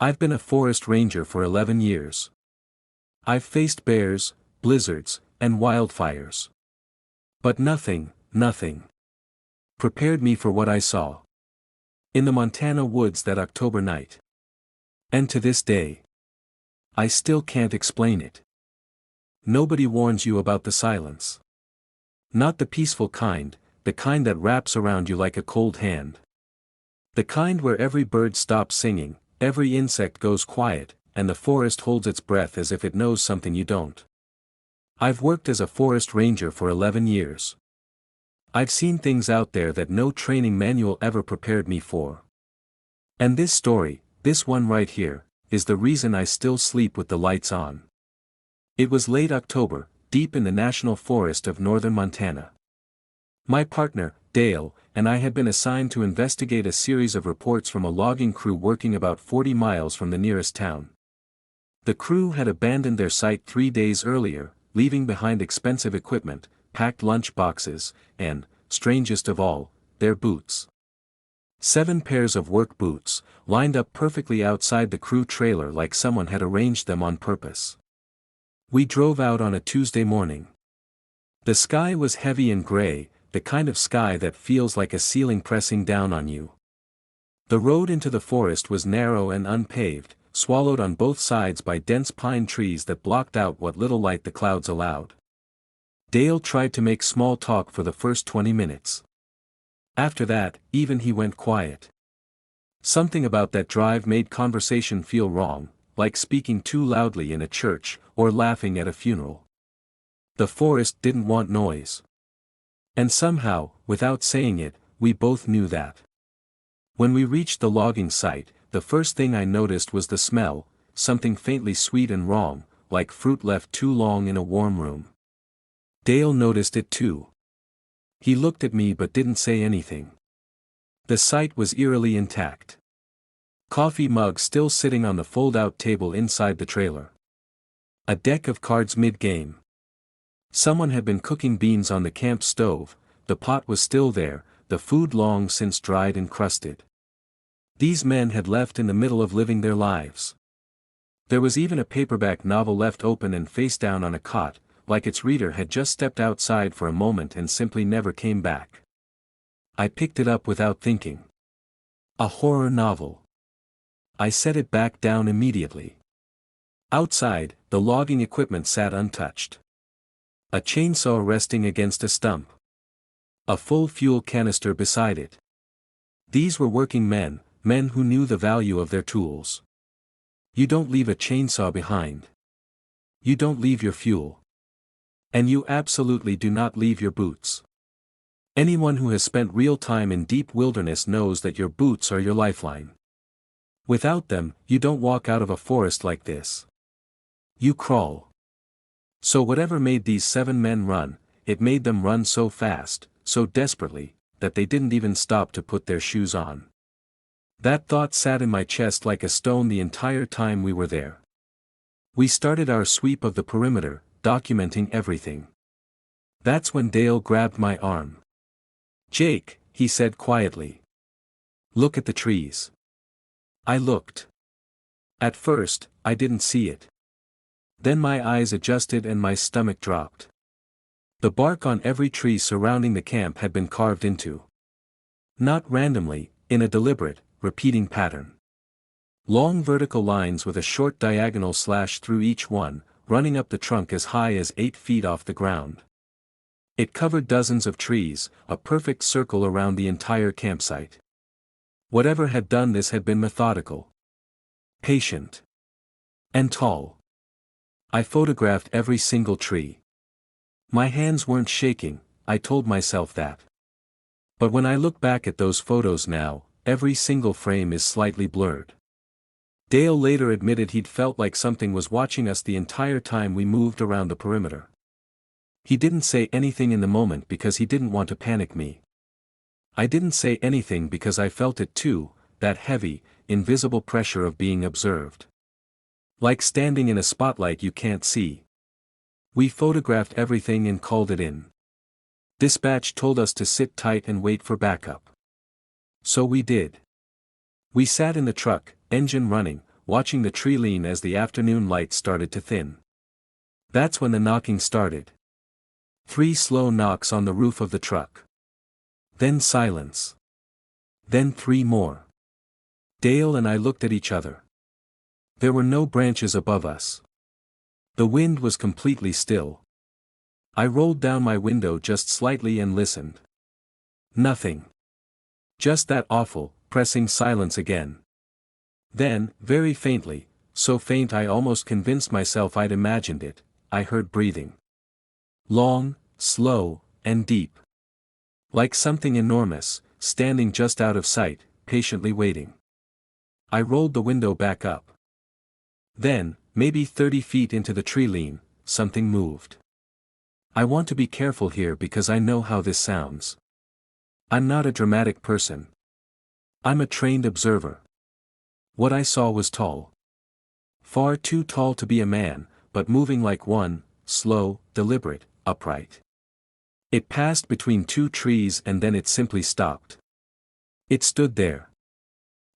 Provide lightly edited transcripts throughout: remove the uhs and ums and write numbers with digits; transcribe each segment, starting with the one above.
I've been a forest ranger for 11 years. I've faced bears, blizzards, and wildfires. But nothing prepared me for what I saw in the Montana woods that October night. And to this day, I still can't explain it. Nobody warns you about the silence. Not the peaceful kind, the kind that wraps around you like a cold hand. The kind where every bird stops singing, every insect goes quiet, and the forest holds its breath as if it knows something you don't. I've worked as a forest ranger for 11 years. I've seen things out there that no training manual ever prepared me for. And this story, this one right here, is the reason I still sleep with the lights on. It was late October, deep in the National Forest of northern Montana. My partner, Dale, and I had been assigned to investigate a series of reports from a logging crew working about 40 miles from the nearest town. The crew had abandoned their site 3 days earlier, leaving behind expensive equipment, packed lunch boxes, and, strangest of all, their boots. 7 pairs of work boots, lined up perfectly outside the crew trailer like someone had arranged them on purpose. We drove out on a Tuesday morning. The sky was heavy and gray, the kind of sky that feels like a ceiling pressing down on you. The road into the forest was narrow and unpaved, swallowed on both sides by dense pine trees that blocked out what little light the clouds allowed. Dale tried to make small talk for the first 20 minutes. After that, even he went quiet. Something about that drive made conversation feel wrong, like speaking too loudly in a church, or laughing at a funeral. The forest didn't want noise. And somehow, without saying it, we both knew that. When we reached the logging site, the first thing I noticed was the smell, something faintly sweet and wrong, like fruit left too long in a warm room. Dale noticed it too. He looked at me but didn't say anything. The site was eerily intact. Coffee mug still sitting on the fold-out table inside the trailer. A deck of cards mid-game. Someone had been cooking beans on the camp stove, the pot was still there, the food long since dried and crusted. These men had left in the middle of living their lives. There was even a paperback novel left open and face down on a cot, like its reader had just stepped outside for a moment and simply never came back. I picked it up without thinking. A horror novel. I set it back down immediately. Outside, the logging equipment sat untouched. A chainsaw resting against a stump. A full fuel canister beside it. These were working men, men who knew the value of their tools. You don't leave a chainsaw behind. You don't leave your fuel. And you absolutely do not leave your boots. Anyone who has spent real time in deep wilderness knows that your boots are your lifeline. Without them, you don't walk out of a forest like this. You crawl. So whatever made these 7 men run, it made them run so fast, so desperately, that they didn't even stop to put their shoes on. That thought sat in my chest like a stone the entire time we were there. We started our sweep of the perimeter, documenting everything. That's when Dale grabbed my arm. "Jake," he said quietly. "Look at the trees." I looked. At first, I didn't see it. Then my eyes adjusted and my stomach dropped. The bark on every tree surrounding the camp had been carved into. Not randomly, in a deliberate, repeating pattern. Long vertical lines with a short diagonal slash through each one, running up the trunk as high as 8 feet off the ground. It covered dozens of trees, a perfect circle around the entire campsite. Whatever had done this had been methodical, patient, and tall. I photographed every single tree. My hands weren't shaking, I told myself that. But when I look back at those photos now, every single frame is slightly blurred. Dale later admitted he'd felt like something was watching us the entire time we moved around the perimeter. He didn't say anything in the moment because he didn't want to panic me. I didn't say anything because I felt it too, that heavy, invisible pressure of being observed. Like standing in a spotlight you can't see. We photographed everything and called it in. Dispatch told us to sit tight and wait for backup. So we did. We sat in the truck, engine running, watching the tree lean as the afternoon light started to thin. That's when the knocking started. 3 slow knocks on the roof of the truck. Then silence. Then 3 more. Dale and I looked at each other. There were no branches above us. The wind was completely still. I rolled down my window just slightly and listened. Nothing. Just that awful, pressing silence again. Then, very faintly, so faint I almost convinced myself I'd imagined it, I heard breathing. Long, slow, and deep. Like something enormous, standing just out of sight, patiently waiting. I rolled the window back up. Then, maybe 30 feet into the tree lean, something moved. I want to be careful here because I know how this sounds. I'm not a dramatic person. I'm a trained observer. What I saw was tall. Far too tall to be a man, but moving like one, slow, deliberate, upright. It passed between 2 trees and then it simply stopped. It stood there.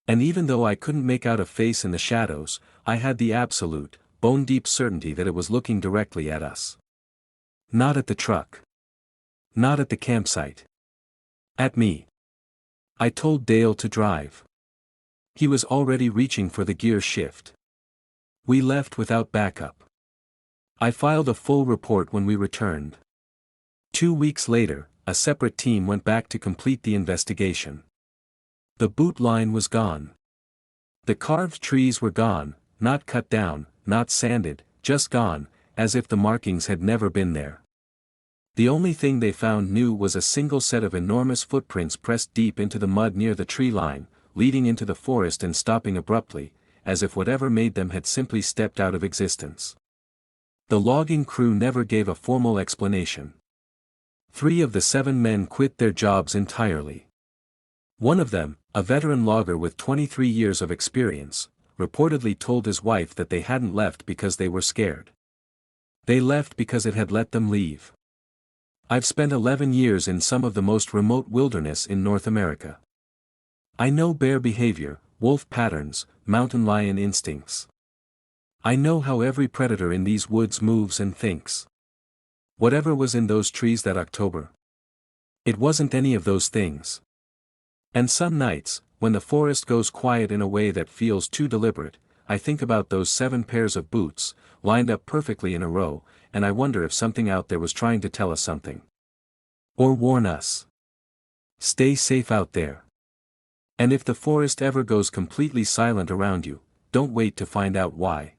And even though I couldn't make out a face in the shadows, I had the absolute, bone-deep certainty that it was looking directly at us. Not at the truck. Not at the campsite. At me. I told Dale to drive. He was already reaching for the gear shift. We left without backup. I filed a full report when we returned. 2 weeks later, a separate team went back to complete the investigation. The boot line was gone. The carved trees were gone, not cut down, not sanded, just gone, as if the markings had never been there. The only thing they found new was a single set of enormous footprints pressed deep into the mud near the tree line, leading into the forest and stopping abruptly, as if whatever made them had simply stepped out of existence. The logging crew never gave a formal explanation. 3 of the 7 men quit their jobs entirely. One of them, a veteran logger with 23 years of experience, reportedly told his wife that they hadn't left because they were scared. They left because it had let them leave. I've spent 11 years in some of the most remote wilderness in North America. I know bear behavior, wolf patterns, mountain lion instincts. I know how every predator in these woods moves and thinks. Whatever was in those trees that October. It wasn't any of those things. And some nights, when the forest goes quiet in a way that feels too deliberate, I think about those 7 pairs of boots, lined up perfectly in a row, and I wonder if something out there was trying to tell us something. Or warn us. Stay safe out there. And if the forest ever goes completely silent around you, don't wait to find out why.